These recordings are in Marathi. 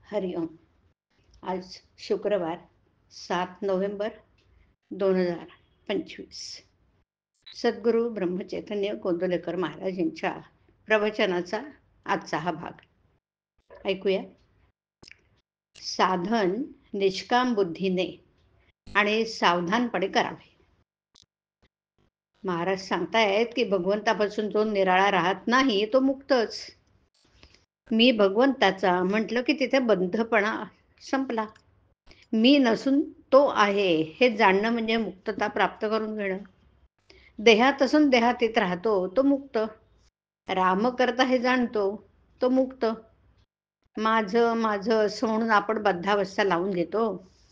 हरिओम. आज शुक्रवार 7 नोव्हेंबर 2025. सद्गुरू ब्रह्मचैतन्य गोंदवलेकर महाराज यांच्या प्रवचनाचा आजचा हा भाग ऐकूया. साधन निष्काम बुद्धीने आणि सावधानपणे करावे. महाराज सांगतायत की भगवंतापासून जो निराळा राहत नाही तो मुक्तच. मी भगवंताचा म्हटलं की तिथे बंधपणा संपला. मी नसून तो आहे हे जाणणं म्हणजे मुक्तता प्राप्त करून घेणं. देहात असून देहातीत राहतो तो मुक्त. राम करता हे जाणतो तो मुक्त. माझं माझं असं म्हणून आपण बद्धावस्था लावून घेतो.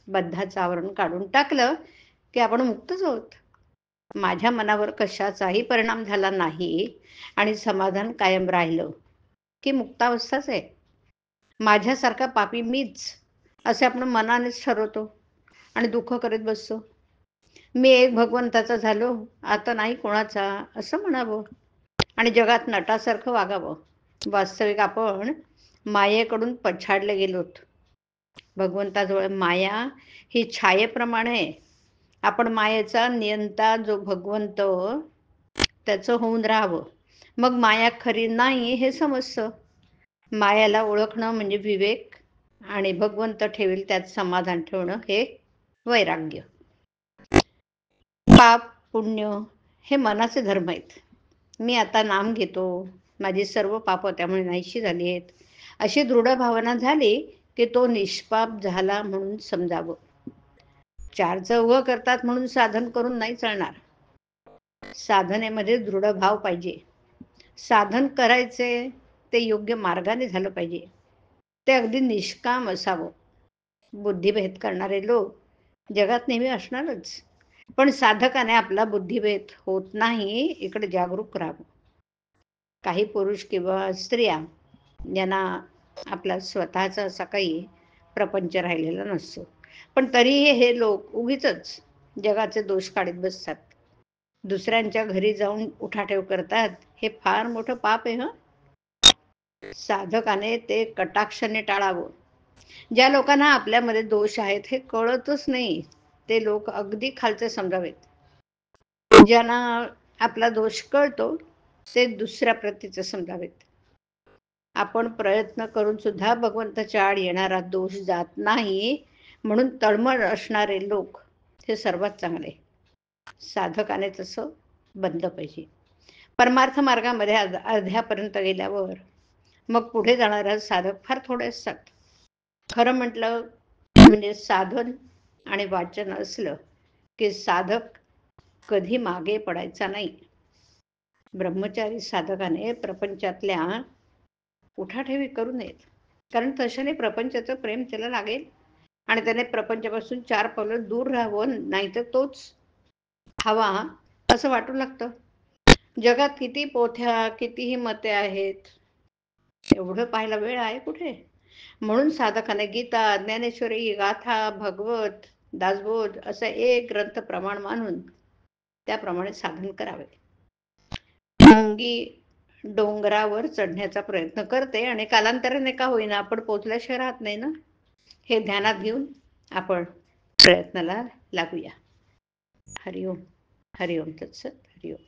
बद्धाचं आवरण काढून टाकलं की आपण मुक्तच आहोत. माझ्या मनावर कशाचाही परिणाम झाला नाही आणि समाधान कायम राहिलं की मुक्तावस्थाच आहे. माझ्यासारखा पापी मीच असे आपण मनानेच ठरवतो आणि दुःख करीत बसतो. मी एक भगवंताचा झालो, आता नाही कोणाचा असं म्हणावं आणि जगात नटासारखं वागावं. वास्तविक आपण मायेकडून पछाडले गेलोत. भगवंताजवळ माया ही छायेप्रमाणे. आपण मायेचा नियंता जो भगवंत त्याचं होऊन राहावं. मग माया खरी नाही हे समजतं. मायाला ओळखणं म्हणजे विवेक आणि भगवंत ठेवील त्यात समाधान ठेवणं हे वैराग्य. पाप पुण्य हे मनाचे धर्म आहेत. मी आता नाम घेतो, माझी सर्व पाप त्यामुळे नाहीशी झाली आहेत अशी दृढ भावना झाली की तो निष्पाप झाला म्हणून समजावं. चार चौघ करतात म्हणून साधन करून नाही चालणार. साधनेमध्ये दृढ भाव पाहिजे. साधन करायचे ते योग्य मार्गाने झालं पाहिजे. ते अगदी निष्काम असावं. बुद्धिभेद करणारे लोक जगात नेहमी असणारच, पण साधकाने आपला बुद्धिभेद होत नाही इकडे जागरूक राहावं. काही पुरुष किंवा स्त्रिया यांना आपला स्वतःचा असा काही प्रपंच राहिलेला नसतो, पण तरीही हे लोक उगीचच जगाचे दोष काढत बसतात. दुसऱ्यांच्या घरी जाऊन उठाठेव करतात. हे फार मोठं पाप आहे. साधकाने ते कटाक्षाने टाळावं. ज्या लोकांना आपल्यामध्ये दोष आहेत हे कळतच नाही ते लोक अगदी खालचे समजावेत. ज्यांना आपला दोष कळतो ते दुसऱ्या प्रतीचे समजावेत. आपण प्रयत्न करून सुद्धा भगवंताच्या आड येणारा दोष जात नाही म्हणून तळमळ असणारे लोक हे सर्वात चांगले. साधकाने तसं बनलं पाहिजे. परमार्थ मार्गामध्ये अर्ध्यापर्यंत गेल्यावर मग पुढे जाणारा साधक फार थोडे असतात. खरं म्हटलं म्हणजे साधन आणि वाचन असलं की साधक कधी मागे पडायचा नाही. ब्रह्मचारी साधकाने प्रपंचातल्या उठाठेवी करू नयेत, कारण तशाने प्रपंचाचं प्रेम त्याला लागेल आणि त्याने प्रपंचापासून 4 पावलं दूर राहावं, नाहीतर तोच हवा असं वाटू लागतं. जगात किती पोथ्या कितीही मते आहेत, एवढं पाहायला वेळ आहे कुठे. म्हणून साधकाने गीता, ज्ञानेश्वरी, गाथा, भगवत, दासबोध असा एक ग्रंथ प्रमाण मानून त्याप्रमाणे साधन करावे. मुंगी डोंगरावर चढण्याचा प्रयत्न करते आणि कालांतराने का होईना आपण पोचल्याशिवाय राहत नाही ना. हे ध्यानात घेऊन आपण प्रयत्नाला लागूया. हरिओम. हरिओम तत्सत. हरिओम.